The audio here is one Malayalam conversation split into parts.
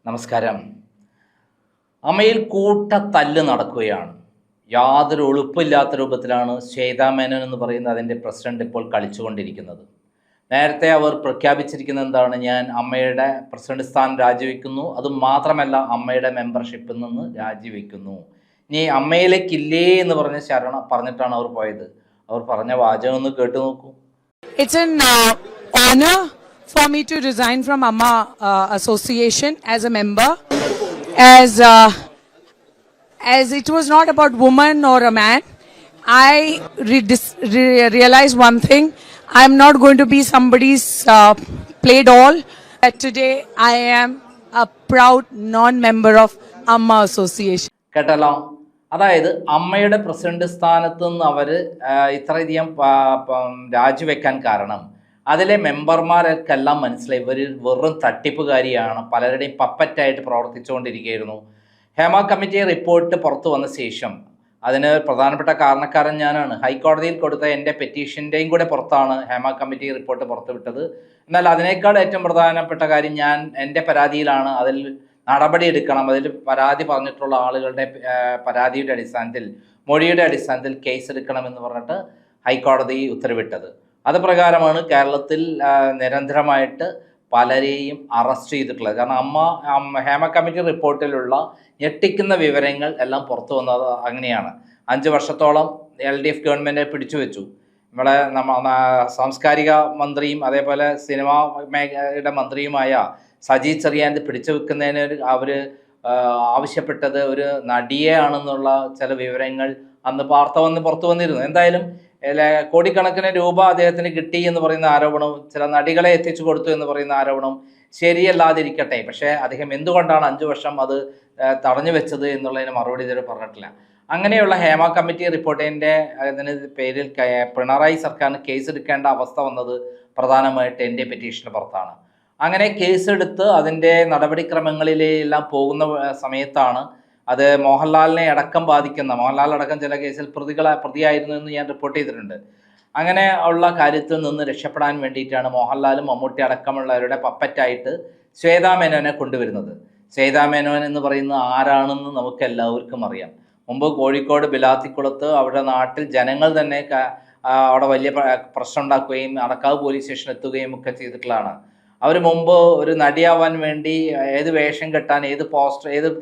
നമസ്കാരം. അമ്മയിൽ കൂട്ടത്തല്ല് നടക്കുകയാണ്. യാതൊരു ഒളുപ്പില്ലാത്ത രൂപത്തിലാണ് ശ്വേതാ മേനോൻ എന്ന് പറയുന്ന അതിൻ്റെ പ്രസിഡന്റ് ഇപ്പോൾ കളിച്ചുകൊണ്ടിരിക്കുന്നത്. നേരത്തെ അവർ പ്രഖ്യാപിച്ചിരിക്കുന്നത് എന്താണ്? ഞാൻ അമ്മയുടെ പ്രസിഡന്റ് സ്ഥാനം രാജിവെക്കുന്നു, അതുമാത്രമല്ല അമ്മയുടെ മെമ്പർഷിപ്പിൽ നിന്ന് രാജിവെക്കുന്നു, ഇനി അമ്മയിലേക്കില്ലേ എന്ന് പറഞ്ഞിട്ടാണ് അവർ പോയത്. അവർ പറഞ്ഞ വാചകം ഒന്ന് കേട്ടു നോക്കൂ. It's an honor for me to resign from Amma Association as a member, as it was not about woman or a man. I realized one thing: I'm not going to be somebody's play doll. Today, I am a proud non-member of Amma Association. കേട്ടല്ലോ, അതായത് അമ്മയുടെ പ്രസിഡന്റ് സ്ഥാനത്ത് നിന്ന് അവർ ഇത്രയധികം രാജിവെക്കാൻ കാരണം അതിലെ മെമ്പർമാർക്കെല്ലാം മനസ്സിലായി ഇവർ വെറും തട്ടിപ്പുകാരിയാണ്, പലരുടെയും പപ്പറ്റായിട്ട് പ്രവർത്തിച്ചുകൊണ്ടിരിക്കുകയായിരുന്നു. ഹേമ കമ്മിറ്റി റിപ്പോർട്ട് പുറത്തു വന്ന ശേഷം അതിന് പ്രധാനപ്പെട്ട കാരണക്കാരൻ ഞാനാണ്. ഹൈക്കോടതിയിൽ കൊടുത്ത എൻ്റെ പെറ്റീഷൻ്റെയും കൂടെ പുറത്താണ് ഹേമ കമ്മിറ്റി റിപ്പോർട്ട് പുറത്തുവിട്ടത്. എന്നാൽ അതിനേക്കാൾ ഏറ്റവും പ്രധാനപ്പെട്ട കാര്യം എൻ്റെ പരാതിയിലാണ്. അതിൽ നടപടി എടുക്കണം, അതിൽ പരാതി പറഞ്ഞിട്ടുള്ള ആളുകളുടെ പരാതിയുടെ അടിസ്ഥാനത്തിൽ, മൊഴിയുടെ അടിസ്ഥാനത്തിൽ കേസ് എടുക്കണമെന്ന് പറഞ്ഞിട്ട് ഹൈക്കോടതി ഉത്തരവിട്ടത്. അത് പ്രകാരമാണ് കേരളത്തിൽ നിരന്തരമായിട്ട് പലരെയും അറസ്റ്റ് ചെയ്തിട്ടുള്ളത്. കാരണം ഹേമ കമ്മിറ്റി റിപ്പോർട്ടിലുള്ള ഞെട്ടിക്കുന്ന വിവരങ്ങൾ എല്ലാം പുറത്തു വന്നത് അങ്ങനെയാണ്. 5 വർഷത്തോളം LDF ഗവൺമെൻറ് പിടിച്ചു വെച്ചു. നമ്മളെ സാംസ്കാരിക മന്ത്രിയും അതേപോലെ സിനിമാ മേഖലയുടെ മന്ത്രിയുമായ സജി ചെറിയാൻ പിടിച്ചു വെക്കുന്നതിന് അവർ ആവശ്യപ്പെട്ടത് ഒരു നടിയെ ആണെന്നുള്ള ചില വിവരങ്ങൾ അന്ന് പുറത്തു വന്നിരുന്നു. എന്തായാലും കോടിക്കണക്കിന് രൂപ അദ്ദേഹത്തിന് കിട്ടി എന്ന് പറയുന്ന ആരോപണവും ചില നടികളെ എത്തിച്ചു കൊടുത്തു എന്ന് പറയുന്ന ആരോപണവും ശരിയല്ലാതിരിക്കട്ടെ. പക്ഷേ അദ്ദേഹം എന്തുകൊണ്ടാണ് 5 വർഷം അത് തടഞ്ഞു വെച്ചത് എന്നുള്ളതിന് മറുപടി ഇതുവരെ പറഞ്ഞിട്ടില്ല. അങ്ങനെയുള്ള ഹേമ കമ്മിറ്റി റിപ്പോർട്ടിൻ്റെ അതിന് പേരിൽ പിണറായി സർക്കാരിന് കേസെടുക്കേണ്ട അവസ്ഥ വന്നത് പ്രധാനമായിട്ട് എൻ്റെ പെറ്റീഷന് പുറത്താണ്. അങ്ങനെ കേസെടുത്ത് അതിൻ്റെ നടപടിക്രമങ്ങളിലെല്ലാം പോകുന്ന സമയത്താണ് അത് മോഹൻലാലിനെ അടക്കം ബാധിക്കുന്ന, മോഹൻലാലടക്കം ചില കേസിൽ പ്രതിയായിരുന്നു എന്ന് ഞാൻ റിപ്പോർട്ട് ചെയ്തിട്ടുണ്ട്. അങ്ങനെ ഉള്ള കാര്യത്തിൽ നിന്ന് രക്ഷപ്പെടാൻ വേണ്ടിയിട്ടാണ് മോഹൻലാലും മമ്മൂട്ടി അടക്കമുള്ളവരുടെ പപ്പറ്റായിട്ട് ശ്വേതാ മേനോനെ കൊണ്ടുവരുന്നത്. ശ്വേതാ മേനോൻ എന്ന് പറയുന്നത് ആരാണെന്ന് നമുക്ക് എല്ലാവർക്കും അറിയാം. മുമ്പ് കോഴിക്കോട് ബിലാത്തിക്കുളത്ത് അവരുടെ നാട്ടിൽ ജനങ്ങൾ തന്നെ അവിടെ വലിയ പ്രശ്നം ഉണ്ടാക്കുകയും അടക്കാവ് പോലീസ് സ്റ്റേഷനിൽ എത്തുകയും ഒക്കെ ചെയ്തിട്ടുള്ളതാണ്. അവർ മുമ്പ് ഒരു നടിയാവാൻ വേണ്ടി ഏത് വേഷം കെട്ടാൻ, ഏത്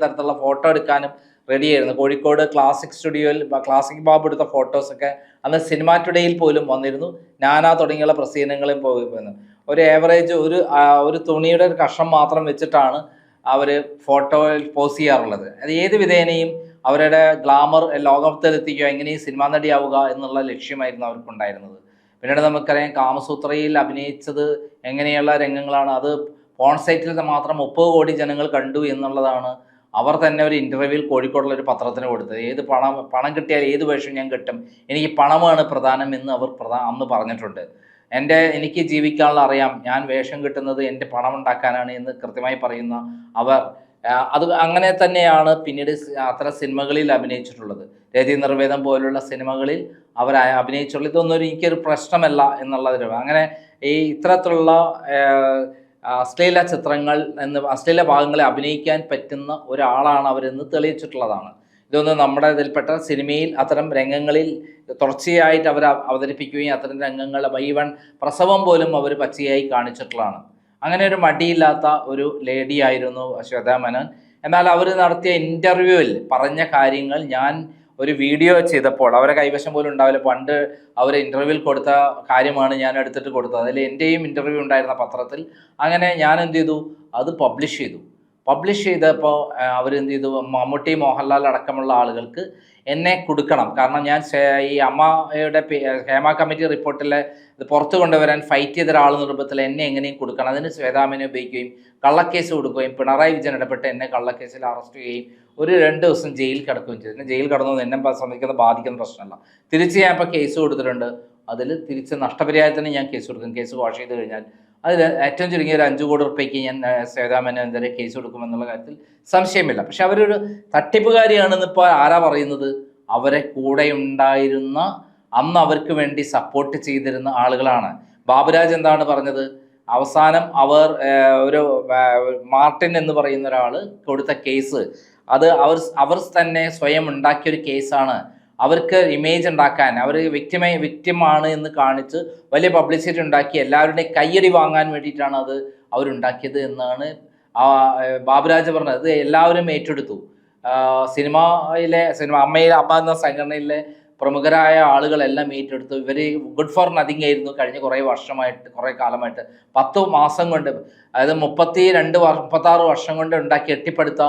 തരത്തിലുള്ള ഫോട്ടോ എടുക്കാനും റെഡിയായിരുന്നു. കോഴിക്കോട് ക്ലാസിക് സ്റ്റുഡിയോയിൽ ക്ലാസിക് ബാബു എടുത്ത ഫോട്ടോസൊക്കെ അന്ന് സിനിമാ ടുഡേയിൽ പോലും വന്നിരുന്നു. നാനാ തുടങ്ങിയുള്ള പ്രസിദ്ധീകരണങ്ങളിൽ പോയിരുന്നു. ഒരു ഏവറേജ് ഒരു തുണിയുടെ ഒരു കഷ്ണം മാത്രം വെച്ചിട്ടാണ് അവർ ഫോട്ടോയിൽ പോസ്റ്റ് ചെയ്യാറുള്ളത്. അത് ഏത് വിധേനയും അവരുടെ ഗ്ലാമർ ലോകത്തിലെത്തിക്കുക, എങ്ങനെയും സിനിമാ നടിയാവുക എന്നുള്ള ലക്ഷ്യമായിരുന്നു അവർക്കുണ്ടായിരുന്നത്. പിന്നീട് നമുക്കറിയാം കാമസൂത്രയിൽ അഭിനയിച്ചത് എങ്ങനെയുള്ള രംഗങ്ങളാണ്. അത് പോൺ സൈറ്റിൽ മാത്രം 30 കോടി ജനങ്ങൾ കണ്ടു എന്നുള്ളതാണ് അവർ തന്നെ ഒരു ഇൻ്റർവ്യൂവിൽ കോഴിക്കോടുള്ള ഒരു പത്രത്തിന് കൊടുത്തത്. പണം കിട്ടിയാൽ ഏത് വേഷം ഞാൻ കിട്ടും, എനിക്ക് പണമാണ് പ്രധാനം എന്ന് അവർ അന്ന് പറഞ്ഞിട്ടുണ്ട്. എനിക്ക് ജീവിക്കാനുള്ള അറിയാം, ഞാൻ വേഷം കിട്ടുന്നത് എൻ്റെ പണം ഉണ്ടാക്കാനാണ് എന്ന് കൃത്യമായി പറയുന്ന അവർ അത് അങ്ങനെ തന്നെയാണ് പിന്നീട് അത്തരം സിനിമകളിൽ അഭിനയിച്ചിട്ടുള്ളത്. രതി നിർവേദം പോലുള്ള സിനിമകളിൽ അവർ അഭിനയിച്ചുള്ളത്. ഇതൊന്നും എനിക്കൊരു പ്രശ്നമല്ല എന്നുള്ളതിൽ അങ്ങനെ ഇത്തരത്തിലുള്ള അശ്ലീല ചിത്രങ്ങൾ അശ്ലീല ഭാഗങ്ങളെ അഭിനയിക്കാൻ പറ്റുന്ന ഒരാളാണ് അവരെന്ന് തെളിയിച്ചിട്ടുള്ളതാണ്. ഇതൊന്നും നമ്മുടെ ഇതിൽപ്പെട്ട സിനിമയിൽ അത്തരം രംഗങ്ങളിൽ തുടർച്ചയായിട്ട് അവർ അവതരിപ്പിക്കുകയും അത്തരം രംഗങ്ങൾ ഈവൻ പ്രസവം പോലും അവർ പച്ചയായി കാണിച്ചിട്ടുള്ളതാണ്. അങ്ങനെ ഒരു മടിയില്ലാത്ത ഒരു ലേഡിയായിരുന്നു ശ്വേതാ മേനോൻ. എന്നാൽ അവർ നടത്തിയ ഇൻ്റർവ്യൂവിൽ പറഞ്ഞ കാര്യങ്ങൾ ഞാൻ ഒരു വീഡിയോ ചെയ്തപ്പോൾ അവരെ കൈവശം പോലും ഉണ്ടാവില്ല. പണ്ട് അവർ ഇൻ്റർവ്യൂവിൽ കൊടുത്ത കാര്യമാണ് ഞാൻ എടുത്തിട്ട് കൊടുത്തത്. അതിൽ എൻ്റെയും ഇൻ്റർവ്യൂ ഉണ്ടായിരുന്ന പത്രത്തിൽ. അങ്ങനെ ഞാൻ എന്ത് ചെയ്തു, അത് പബ്ലിഷ് ചെയ്തപ്പോൾ അവരെന്ത് ചെയ്തു, മമ്മൂട്ടി മോഹൻലാൽ അടക്കമുള്ള ആളുകൾക്ക് എന്നെ കൊടുക്കണം. കാരണം ഞാൻ ഈ അമ്മയുടെ ഹേമ കമ്മിറ്റി റിപ്പോർട്ടിലെ ഇത് പുറത്തു കൊണ്ടുവരാൻ ഫൈറ്റ് ചെയ്ത ഒരാൾ രൂപത്തിൽ എന്നെ എങ്ങനെയും കൊടുക്കണം. അതിന് ശ്വേതാ മേനോനെ ഉപയോഗിക്കുകയും കള്ളക്കേസ് കൊടുക്കുകയും പിണറായി വിജയൻ ഇടപെട്ട് എന്നെ കള്ളക്കേസിൽ അറസ്റ്റ് ചെയ്യുകയും 2 ദിവസം ജയിലിൽ കിടക്കുകയും ചെയ്തു. ജയിൽ കടന്നു എന്നെ ബാധിക്കുന്ന പ്രശ്നമല്ല. തിരിച്ച് ഞാൻ ഇപ്പോൾ കേസ് കൊടുത്തിട്ടുണ്ട്. അതിൽ തിരിച്ച് നഷ്ടപരിഹാരത്തിന് ഞാൻ കേസ് കൊടുക്കും. കേസ് വാഷ് ചെയ്ത് കഴിഞ്ഞാൽ അതിൽ ഏറ്റവും ചുരുങ്ങിയ ഒരു 5 കോടി റുപ്യയ്ക്ക് ഞാൻ ശ്വേതാ മേനോനെതിരെ കേസ് കൊടുക്കുമെന്നുള്ള കാര്യത്തിൽ സംശയമില്ല. പക്ഷെ അവരൊരു തട്ടിപ്പുകാരിയാണെന്ന് ഇപ്പോൾ ആരാ പറയുന്നത്? അവരെ കൂടെ ഉണ്ടായിരുന്ന അന്ന് അവർക്ക് വേണ്ടി സപ്പോർട്ട് ചെയ്തിരുന്ന ആളുകളാണ്. ബാബുരാജ് എന്താണ് പറഞ്ഞത്? അവസാനം അവർ ഒരു മാർട്ടിൻ എന്ന് പറയുന്ന ഒരാൾ കൊടുത്ത കേസ്, അത് അവർ തന്നെ സ്വയം ഉണ്ടാക്കിയൊരു കേസാണ്. അവർക്ക് ഇമേജ് ഉണ്ടാക്കാൻ, അവർ വിക്റ്റിമാണ് എന്ന് കാണിച്ച് വലിയ പബ്ലിസിറ്റി ഉണ്ടാക്കി എല്ലാവരുടെയും കയ്യടി വാങ്ങാൻ വേണ്ടിയിട്ടാണ് അത് അവരുണ്ടാക്കിയത് എന്നാണ് ബാബുരാജ് പറഞ്ഞത്. ഇത് എല്ലാവരും ഏറ്റെടുത്തു. സിനിമ അമ്മ എന്ന സംഘടനയിലെ പ്രമുഖരായ ആളുകളെല്ലാം ഏറ്റെടുത്തു. ഇവർ ഗുഡ് ഫോർ നത്തിങ് ആയിരുന്നു കഴിഞ്ഞ കുറേ കാലമായിട്ട്. 10 മാസം കൊണ്ട്, അതായത് 36 വർഷം കൊണ്ട് ഉണ്ടാക്കി എട്ടിപ്പടുത്ത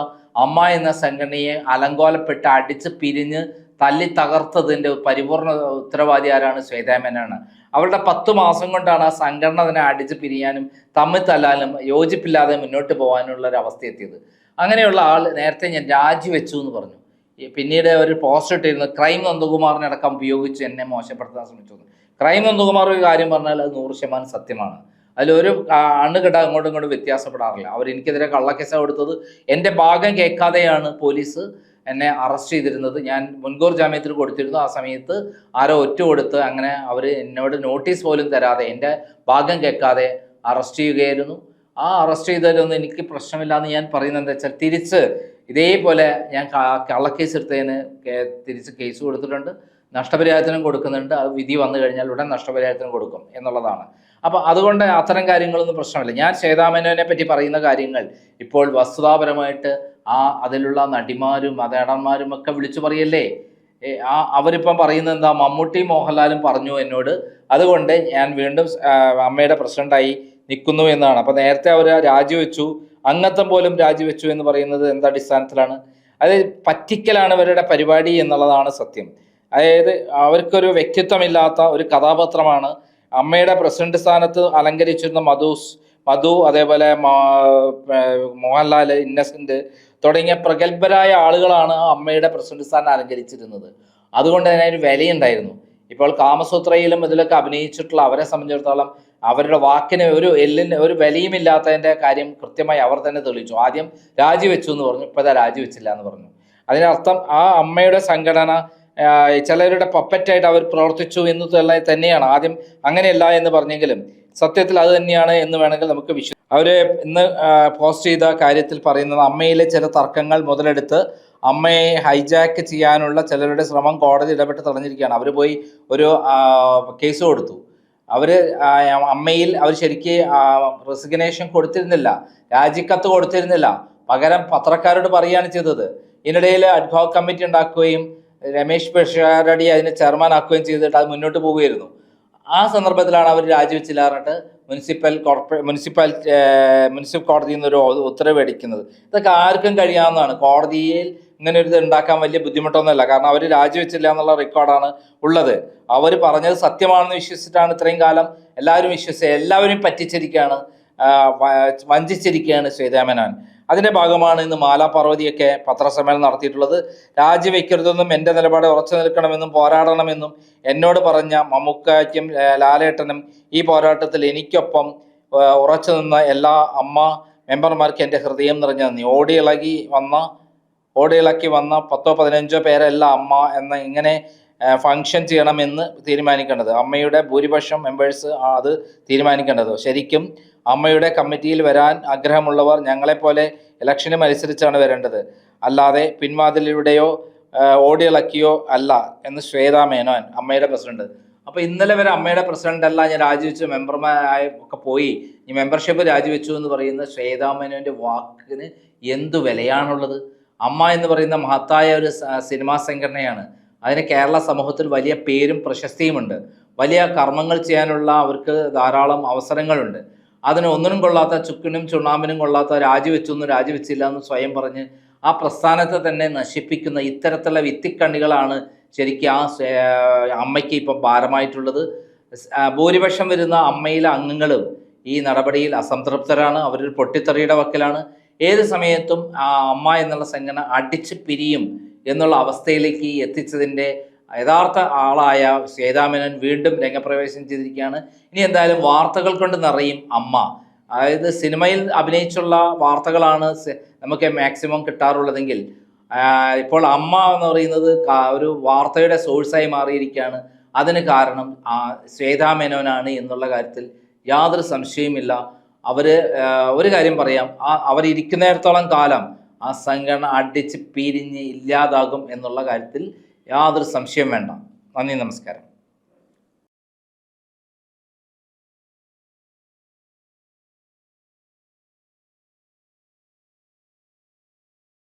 അമ്മ എന്ന സംഘടനയെ അലങ്കോലപ്പെട്ട് അടിച്ച് പിരിഞ്ഞ് തല്ലി തകർത്തതിൻ്റെ പരിപൂർണ ഉത്തരവാദി ആരാണ്? ശ്വേതാ മേനോനാണ്. അവരുടെ 10 മാസം കൊണ്ടാണ് ആ സംഘടന അതിനെ അടിച്ച് പിരിയാനും തമ്മിൽ തല്ലാനും യോജിപ്പില്ലാതെ മുന്നോട്ട് പോകാനുള്ള ഒരു അവസ്ഥ എത്തിയത്. അങ്ങനെയുള്ള ആൾ നേരത്തെ ഞാൻ രാജിവെച്ചു എന്ന് പറഞ്ഞു. പിന്നീട് ഒരു പോസ്റ്റ് ഇട്ടിരുന്നു, ക്രൈം നന്ദകുമാറിനെ അടക്കം ഉപയോഗിച്ച് എന്നെ മോശപ്പെടുത്താൻ ശ്രമിച്ചു. ക്രൈം നന്ദകുമാർ ഒരു കാര്യം പറഞ്ഞാൽ അത് 100% സത്യമാണ്. അതിലൊരു അണുകിട അങ്ങോട്ടും ഇങ്ങോട്ടും വ്യത്യാസപ്പെടാറില്ല. എനിക്കെതിരെ കള്ളക്കേസ കൊടുത്തത് എൻ്റെ ഭാഗം കേൾക്കാതെയാണ് പോലീസ് എന്നെ അറസ്റ്റ് ചെയ്തിരുന്നത്. ഞാൻ മുൻകൂർ ജാമ്യത്തിൽ കൊടുത്തിരുന്നു. ആ സമയത്ത് ആരോ ഒറ്റ കൊടുത്ത് അങ്ങനെ അവർ എന്നോട് നോട്ടീസ് പോലും തരാതെ എൻ്റെ ഭാഗം കേൾക്കാതെ അറസ്റ്റ് ചെയ്യുകയായിരുന്നു. ആ അറസ്റ്റ് ചെയ്തതിലൊന്നും എനിക്ക് പ്രശ്നമില്ലാന്ന് ഞാൻ പറയുന്നത് എന്താ വെച്ചാൽ, തിരിച്ച് ഇതേപോലെ ഞാൻ കള്ളക്കേസ് എടുത്തതിന് തിരിച്ച് കേസ് കൊടുത്തിട്ടുണ്ട്, നഷ്ടപരിഹാരത്തിനും കൊടുക്കുന്നുണ്ട്. അത് വിധി വന്നു കഴിഞ്ഞാൽ ഉടൻ നഷ്ടപരിഹാരത്തിനും കൊടുക്കും എന്നുള്ളതാണ്. അപ്പോൾ അതുകൊണ്ട് അത്തരം കാര്യങ്ങളൊന്നും പ്രശ്നമില്ല. ഞാൻ ശ്വേതാ മേനോനെ പറ്റി പറയുന്ന കാര്യങ്ങൾ ഇപ്പോൾ വസ്തുതാപരമായിട്ട് അതിലുള്ള നടിമാരും നടന്മാരും ഒക്കെ വിളിച്ചു പറയല്ലേ. അവരിപ്പം പറയുന്നത് എന്താ, മമ്മൂട്ടി മോഹൻലാലും പറഞ്ഞു എന്നോട്, അതുകൊണ്ട് ഞാൻ വീണ്ടും അമ്മയുടെ പ്രസിഡന്റായി നിൽക്കുന്നു എന്നാണ്. അപ്പോൾ നേരത്തെ അവർ രാജിവെച്ചു, അംഗത്വം പോലും രാജിവെച്ചു എന്ന് പറയുന്നത് എന്തടിസ്ഥാനത്തിലാണ്? അത് പറ്റിക്കലാണ് അവരുടെ പരിപാടി എന്നുള്ളതാണ് സത്യം. അതായത് അവർക്കൊരു വ്യക്തിത്വമില്ലാത്ത ഒരു കഥാപാത്രമാണ്. അമ്മയുടെ പ്രസിഡന്റ് സ്ഥാനത്ത് അലങ്കരിച്ചിരുന്ന മധു, അതേപോലെ മോഹൻലാൽ, ഇന്നസെന്റ് തുടങ്ങിയ പ്രഗത്ഭരായ ആളുകളാണ് അമ്മയുടെ പ്രസിഡന്റ് സ്ഥാനം അലങ്കരിച്ചിരുന്നത്. അതുകൊണ്ട് തന്നെ ഒരു വിലയുണ്ടായിരുന്നു. ഇപ്പോൾ കാമസൂത്രയിലും ഇതിലൊക്കെ അഭിനയിച്ചിട്ടുള്ള അവരെ സംബന്ധിച്ചിടത്തോളം അവരുടെ വാക്കിന് ഒരു വിലയുമില്ലാത്തതിൻ്റെ കാര്യം കൃത്യമായി അവർ തന്നെ തെളിയിച്ചു. ആദ്യം രാജിവെച്ചു എന്ന് പറഞ്ഞു, ഇപ്പോൾ രാജിവെച്ചില്ല എന്ന് പറഞ്ഞു. അതിനർത്ഥം ആ അമ്മയുടെ സംഘടന ചിലരുടെ പപ്പറ്റായിട്ട് അവർ പ്രവർത്തിച്ചു എന്ന് തന്നെയാണ്. ആദ്യം അങ്ങനെയല്ല എന്ന് പറഞ്ഞെങ്കിലും സത്യത്തിൽ അത് തന്നെയാണ് എന്ന് വേണമെങ്കിൽ നമുക്ക് അവർ ഇന്ന് പോസ്റ്റ് ചെയ്ത കാര്യത്തിൽ പറയുന്നത്, അമ്മയിലെ ചില തർക്കങ്ങൾ മുതലെടുത്ത് അമ്മയെ ഹൈജാക്ക് ചെയ്യാനുള്ള ചിലരുടെ ശ്രമം കോടതി ഇടപെട്ട് തടഞ്ഞിരിക്കുകയാണ്. അവർ പോയി ഒരു കേസ് കൊടുത്തു. അമ്മയിൽ അവർ ശരിക്ക് റെസിഗ്നേഷൻ കൊടുത്തിരുന്നില്ല, രാജിക്കത്ത് കൊടുത്തിരുന്നില്ല. പകരം പത്രക്കാരോട് പറയുകയാണ് ചെയ്തത്. ഇതിനിടയിൽ അഡ്ഹോക് കമ്മിറ്റി ഉണ്ടാക്കുകയും രമേശ് പിഷാരടി അതിനെ ചെയർമാൻ ആക്കുകയും ചെയ്തിട്ട് അത് മുന്നോട്ട് പോവുകയായിരുന്നു. ആ സന്ദർഭത്തിലാണ് അവർ രാജിവെച്ചില്ല പറഞ്ഞിട്ട് മുനിസിപ്പൽ കോടതിയിൽ നിന്നൊരു ഉത്തരവ് അടിക്കുന്നത്. ഇതൊക്കെ ആർക്കും കഴിയാവുന്നതാണ്. കോടതിയിൽ ഇങ്ങനെ ഒരു ഇത് ഉണ്ടാക്കാൻ വലിയ ബുദ്ധിമുട്ടൊന്നുമല്ല. കാരണം അവർ രാജിവെച്ചില്ല എന്നുള്ള റെക്കോർഡാണ് ഉള്ളത്. അവർ പറഞ്ഞത് സത്യമാണെന്ന് വിശ്വസിച്ചിട്ടാണ് ഇത്രയും കാലം എല്ലാവരും എല്ലാവരും പറ്റിച്ചിരിക്കുകയാണ്, വഞ്ചിച്ചിരിക്കുകയാണ് ശ്വേതാ മേനോൻ. അതിൻ്റെ ഭാഗമാണ് ഇന്ന് മാലാ പാർവതിയൊക്കെ പത്രസമ്മേളനം നടത്തിയിട്ടുള്ളത്. രാജിവെക്കരുതെന്നും എൻ്റെ നിലപാട് ഉറച്ചു നിൽക്കണമെന്നും പോരാടണമെന്നും എന്നോട് പറഞ്ഞ മമ്മൂക്കയ്ക്കും ലാലേട്ടനും ഈ പോരാട്ടത്തിൽ എനിക്കൊപ്പം ഉറച്ചു നിന്ന എല്ലാ അമ്മ മെമ്പർമാർക്ക് എൻ്റെ ഹൃദയം നിറഞ്ഞ നന്ദി. ഓടിയിളക്കി വന്ന 10-15 പേരല്ല അമ്മ എന്ന ഇങ്ങനെ ഫങ്ഷൻ ചെയ്യണമെന്ന് തീരുമാനിക്കേണ്ടത്. അമ്മയുടെ ഭൂരിപക്ഷം മെമ്പേഴ്സ് അത് തീരുമാനിക്കേണ്ടത്. ശരിക്കും അമ്മയുടെ കമ്മിറ്റിയിൽ വരാൻ ആഗ്രഹമുള്ളവർ ഞങ്ങളെപ്പോലെ ഇലക്ഷന് മത്സരിച്ചാണ് വരേണ്ടത്, അല്ലാതെ പിൻവാതിലൂടെയോ ഓടിയിളക്കിയോ അല്ല എന്ന് ശ്വേതാ മേനോൻ, അമ്മയുടെ പ്രസിഡന്റ്. അപ്പോൾ ഇന്നലെ വരെ അമ്മയുടെ പ്രസിഡന്റ് അല്ല, ഞാൻ രാജിവെച്ചു, മെമ്പർമാരായ ഒക്കെ പോയി, ഈ മെമ്പർഷിപ്പ് രാജിവെച്ചു എന്ന് പറയുന്ന ശ്വേതാ മേനോന്റെ വാക്കിന് എന്തു വിലയാണുള്ളത്? അമ്മ എന്ന് പറയുന്ന മഹത്തായ ഒരു സിനിമാ സംഘടനയാണ്. അതിന് കേരള സമൂഹത്തിൽ വലിയ പേരും പ്രശസ്തിയുമുണ്ട്. വലിയ കർമ്മങ്ങൾ ചെയ്യാനുള്ള അവർക്ക് ധാരാളം അവസരങ്ങളുണ്ട്. അതിന് ഒന്നിനും കൊള്ളാത്ത, ചുക്കിനും ചുണ്ണാമ്പിനും കൊള്ളാത്ത രാജിവെച്ചില്ല എന്ന് സ്വയം പറഞ്ഞ് ആ പ്രസ്ഥാനത്തെ തന്നെ നശിപ്പിക്കുന്ന ഇത്തരത്തിലുള്ള വിത്തിക്കണ്ണികളാണ് ശരിക്കും ആ അമ്മയ്ക്ക് ഇപ്പം ഭാരമായിട്ടുള്ളത്. ഭൂരിപക്ഷം വരുന്ന അമ്മയിലെ അംഗങ്ങളും ഈ നടപടിയിൽ അസംതൃപ്തരാണ്. അവരൊരു പൊട്ടിത്തെറിയുടെ വക്കിലാണ്. ഏത് സമയത്തും ആ അമ്മ എന്നുള്ള സംഘടന അടിച്ച് പിരിയും എന്നുള്ള അവസ്ഥയിലേക്ക് എത്തിച്ചതിൻ്റെ യഥാർത്ഥ ആളായ ശ്വേതാ മേനോൻ വീണ്ടും രംഗപ്രവേശനം ചെയ്തിരിക്കുകയാണ്. ഇനി എന്തായാലും വാർത്തകൾ കൊണ്ട് നിറയും അമ്മ. അതായത് സിനിമയിൽ അഭിനയിച്ചുള്ള വാർത്തകളാണ് നമുക്ക് മാക്സിമം കിട്ടാറുള്ളതെങ്കിൽ ഇപ്പോൾ അമ്മ എന്ന് പറയുന്നത് ഒരു വാർത്തയുടെ സോഴ്സായി മാറിയിരിക്കുകയാണ്. അതിന് കാരണം ശ്വേതാ മേനോനാണ് എന്നുള്ള കാര്യത്തിൽ യാതൊരു സംശയവുമില്ല. അവർ ഒരു കാര്യം പറയാം, അവരിരിക്കുന്നിടത്തോളം കാലം ആ സംഘടന അടിച്ച് പിരിഞ്ഞ് ഇല്ലാതാകും എന്നുള്ള കാര്യത്തിൽ യാതൊരു സംശയം വേണ്ട. നന്ദി, നമസ്കാരം.